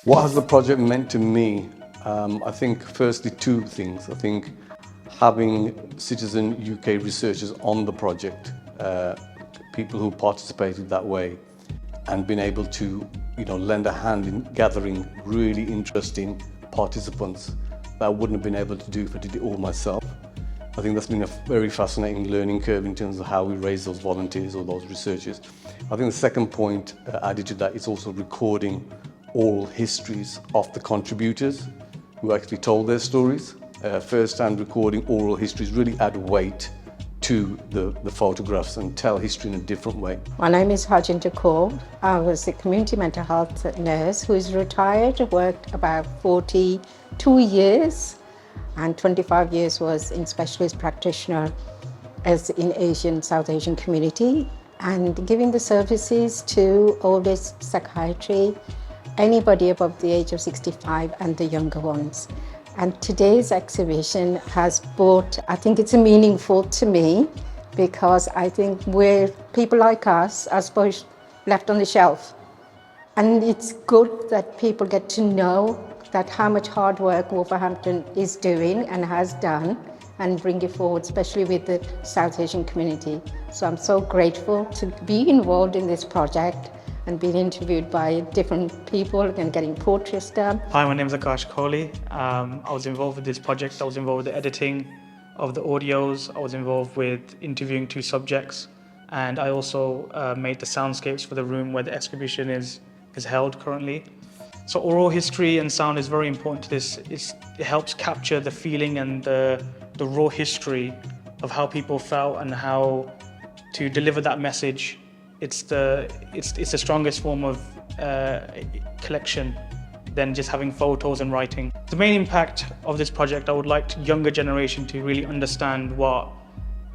What has the project meant to me? I think firstly two things. I think having Citizen UK researchers on the project, people who participated that way, and been able to, lend a hand in gathering really interesting participants that I wouldn't have been able to do if I did it all myself. I think that's been a very fascinating learning curve in terms of how we raise those volunteers or those researchers. I think the second point added to that is also recording oral histories of the contributors who actually told their stories. First-hand recording oral histories really add weight to the photographs and tell history in a different way. My name is Dr Kuli. I was a community mental health nurse who is retired, worked about 42 years and 25 years was in specialist practitioner as in South Asian community and giving the services to old age psychiatry, anybody above the age of 65 and the younger ones. And today's exhibition has brought, I think it's meaningful to me because I think we're people like us are supposed left on the shelf. And it's good that people get to know that how much hard work Wolverhampton is doing and has done and bring it forward, especially with the South Asian community. So I'm so grateful to be involved in this project and being interviewed by different people and getting portraits done. Hi, my name is Dr Kuli. I was involved with this project. I was involved with the editing of the audios. I was involved with interviewing two subjects. And I also made the soundscapes for the room where the exhibition is held currently. So oral history and sound is very important to this. It helps capture the feeling and the raw history of how people felt and how to deliver that message. It's the strongest form of collection than just having photos and writing. The main impact of this project, I would like the younger generation to really understand what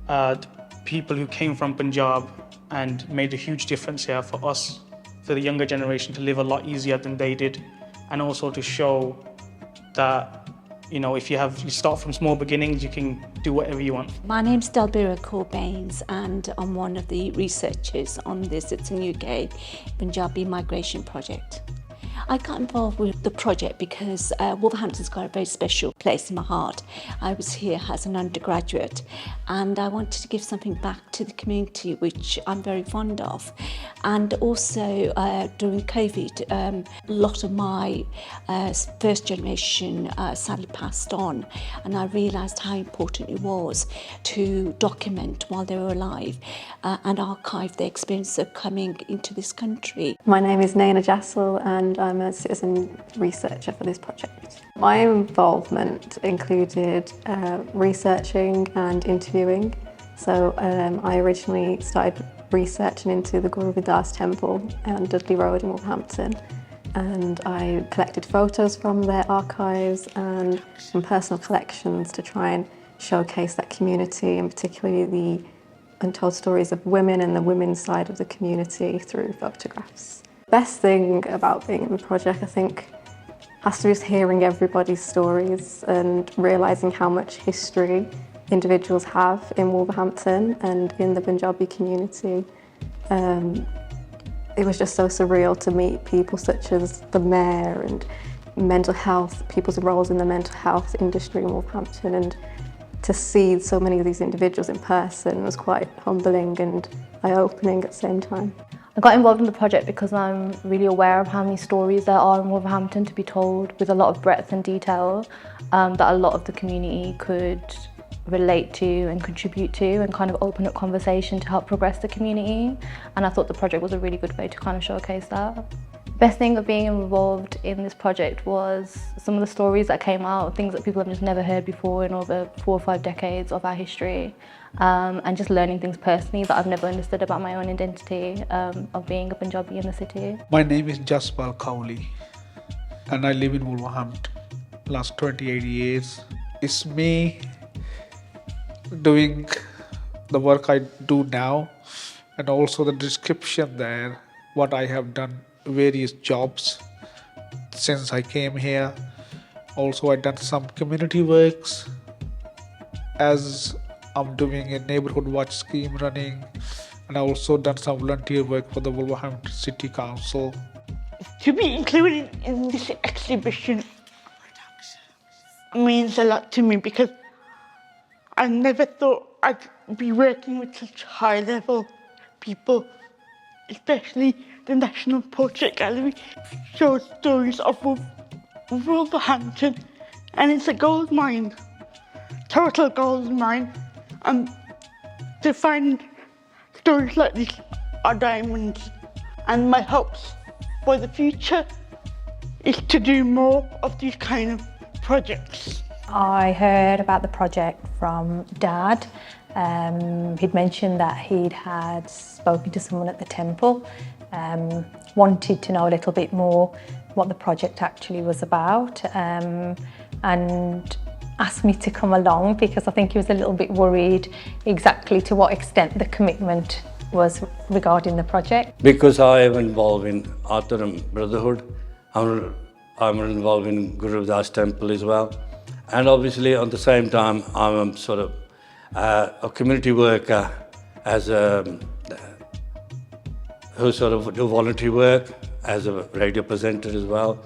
the people who came from Punjab and made a huge difference here for us, for the younger generation to live a lot easier than they did, and also to show that if you start from small beginnings, you can do whatever you want. My name's Delbira Corbains and I'm one of the researchers on the Citizen UK Punjabi Migration Project. I got involved with the project because Wolverhampton's got a very special place in my heart. I was here as an undergraduate and I wanted to give something back to the community, which I'm very fond of. And also during COVID, a lot of my first generation sadly passed on, and I realised how important it was to document while they were alive and archive their experience of coming into this country. My name is Naina Jassel and I'm a citizen researcher for this project. My involvement included researching and interviewing. So I originally started researching into the Guru Das Temple on Dudley Road in Wolverhampton, and I collected photos from their archives and some personal collections to try and showcase that community, and particularly the untold stories of women and the women's side of the community through photographs. Best thing about being in the project, I think, has to do with hearing everybody's stories and realising how much history individuals have in Wolverhampton and in the Punjabi community. It was just so surreal to meet people such as the mayor and mental health, people's roles in the mental health industry in Wolverhampton, and to see so many of these individuals in person was quite humbling and eye-opening at the same time. I got involved in the project because I'm really aware of how many stories there are in Wolverhampton to be told with a lot of breadth and detail that a lot of the community could relate to and contribute to, and kind of open up conversation to help progress the community. And I thought the project was a really good way to kind of showcase that. Best thing of being involved in this project was some of the stories that came out, things that people have just never heard before in over 4 or 5 decades of our history, and just learning things personally that I've never understood about my own identity of being a Punjabi in the city. My name is Dr Kuli and I live in Wolverhampton last 28 years. It's me doing the work I do now, and also the description there, what I have done, various jobs since I came here. Also I done some community works as I'm doing a neighborhood watch scheme running, and I also done some volunteer work for the Wolverhampton City Council. To be included in this exhibition means a lot to me because I never thought I'd be working with such high-level people, especially the National Portrait Gallery shows stories of Wolverhampton, and it's a gold mine, total gold mine, and to find stories like this are diamonds. And my hopes for the future is to do more of these kind of projects. I heard about the project from Dad. He'd mentioned that he'd had spoken to someone at the temple, wanted to know a little bit more what the project actually was about, and asked me to come along because I think he was a little bit worried exactly to what extent the commitment was regarding the project. Because I am involved in Arthur Brotherhood, I'm involved in Guru Das Temple as well. And obviously at the same time, I'm sort of a community worker as who sort of do volunteer work as a radio presenter as well.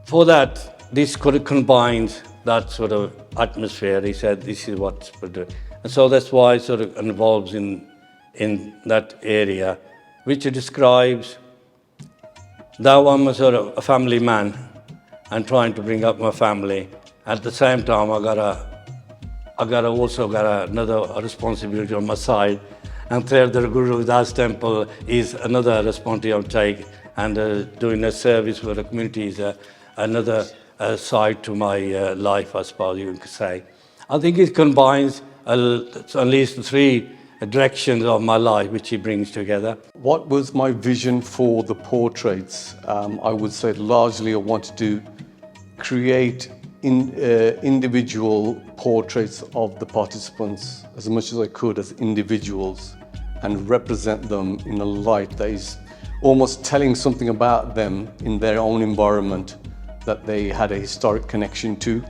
For that, this sort of combines that sort of atmosphere. He said this is what's doing. And so that's why it sort of involves in that area, which describes that I'm a sort of a family man and trying to bring up my family. At the same time, I also got another responsibility on my side. And third, the Guru Das Temple is another responsibility I'll take, and doing a service for the community is another side to my life, I suppose you could say. I think it combines at least three directions of my life which he brings together. What was my vision for the portraits? I would say largely I wanted to create individual portraits of the participants as much as I could as individuals and represent them in a light that is almost telling something about them in their own environment that they had a historic connection to,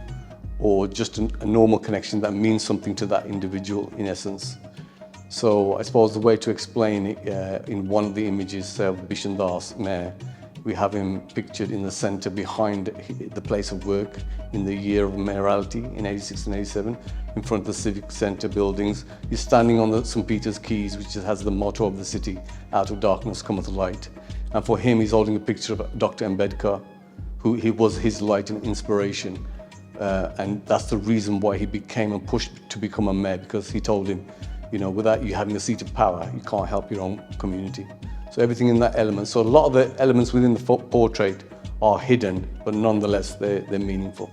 or just a normal connection that means something to that individual in essence. So I suppose the way to explain it, in one of the images of Bishan Das Mayor, we have him pictured in the centre behind the place of work in the year of mayoralty in 86 and 87, in front of the civic centre buildings. He's standing on the St. Peter's Quays, which has the motto of the city, out of darkness cometh light. And for him, he's holding a picture of Dr. Ambedkar, who he was his light and inspiration. And that's the reason why he became and pushed to become a mayor, because he told him, you know, without you having a seat of power, you can't help your own community. So everything in that element. So a lot of the elements within the portrait are hidden, but nonetheless, they're meaningful.